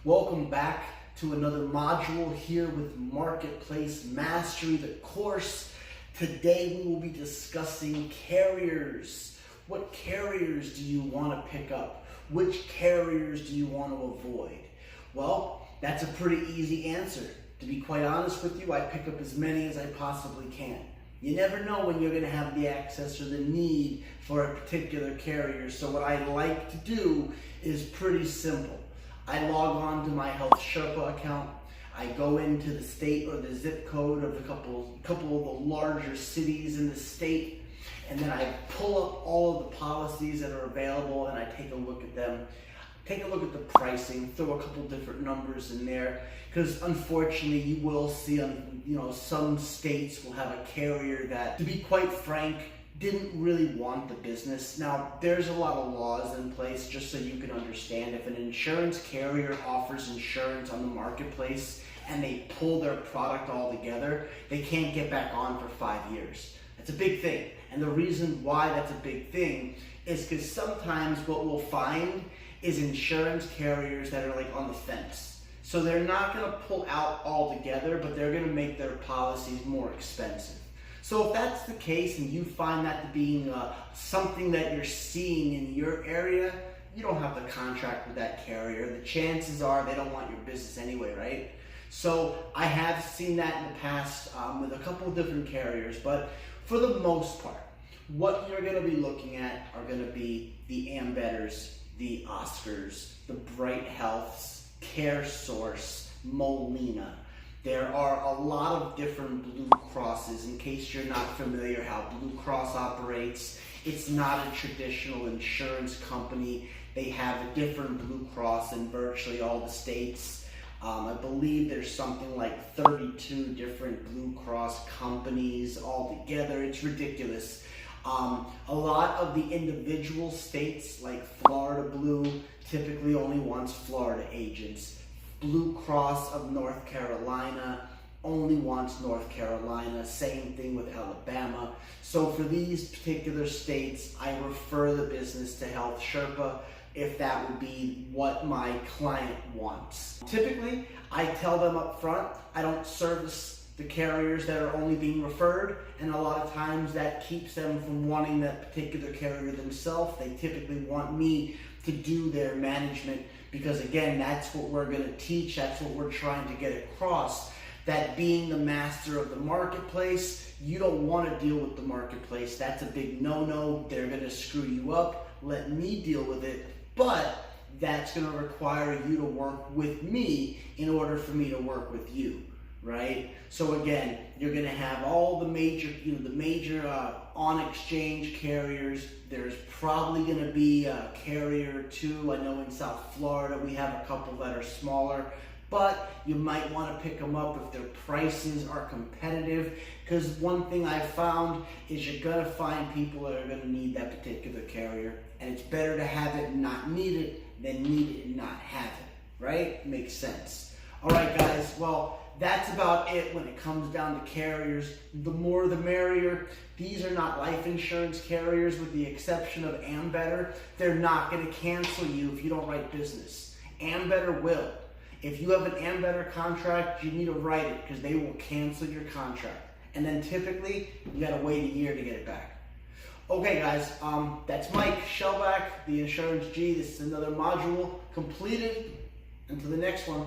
Welcome back to another module here with Marketplace Mastery, the course. Today we will be discussing carriers. What carriers do you want to pick up? Which carriers do you want to avoid? Well, that's a pretty easy answer. To be quite honest with you, I pick up as many as I possibly can. You never know when you're going to have the access or the need for a particular carrier. So what I like to do is pretty simple. I log on to my Health Sherpa account. I go into the state or the zip code of a couple of the larger cities in the state, and then I pull up all of the policies that are available and I take a look at them. Take a look at the pricing, throw a couple different numbers in there, because unfortunately you will see some states will have a carrier that, to be quite frank, didn't really want the business. Now, there's a lot of laws in place, just so you can understand. If an insurance carrier offers insurance on the marketplace and they pull their product all together, they can't get back on for 5 years. That's a big thing. And the reason why that's a big thing is because sometimes what we'll find is insurance carriers that are like on the fence. So they're not going to pull out altogether, but they're going to make their policies more expensive. So if that's the case and you find that to be something that you're seeing in your area, you don't have to contract with that carrier. The chances are they don't want your business anyway, right? So I have seen that in the past with a couple of different carriers, but for the most part, what you're going to be looking at are going to be the Ambetters, the Oscars, the Bright Healths, CareSource, Molina. There are a lot of different Blue Crosses. In case you're not familiar how Blue Cross operates, it's not a traditional insurance company. They have a different Blue Cross in virtually all the states. I believe there's something like 32 different Blue Cross companies altogether. It's ridiculous. A lot of the individual states, like Florida Blue, typically only wants Florida agents. Blue Cross of North Carolina only wants North Carolina. Same thing with Alabama. So for these particular states, I refer the business to Health Sherpa if that would be what my client wants. Typically, I tell them up front, I don't service the carriers that are only being referred, and a lot of times that keeps them from wanting that particular carrier themselves. They typically want me to do their management because, again, that's what we're going to teach. That's what we're trying to get across, that being the master of the marketplace, you don't want to deal with the marketplace. That's a big no-no. They're going to screw you up. Let me deal with it, but that's going to require you to work with me in order for me to work with you. Right? So again, you're going to have all the major, on exchange carriers. There's probably going to be a carrier or two. I know in South Florida we have a couple that are smaller, but you might want to pick them up if their prices are competitive, because one thing I've found is you're going to find people that are going to need that particular carrier, and it's better to have it and not need it than need it and not have it. Right? Makes sense. All right, guys. Well, that's about it when it comes down to carriers. The more the merrier. These are not life insurance carriers with the exception of Ambetter. They're not going to cancel you if you don't write business. Ambetter will. If you have an Ambetter contract, you need to write it because they will cancel your contract. And then typically, you got to wait a year to get it back. Okay, guys, that's Mike Shellback, the Insurance G. This is another module completed. Until the next one.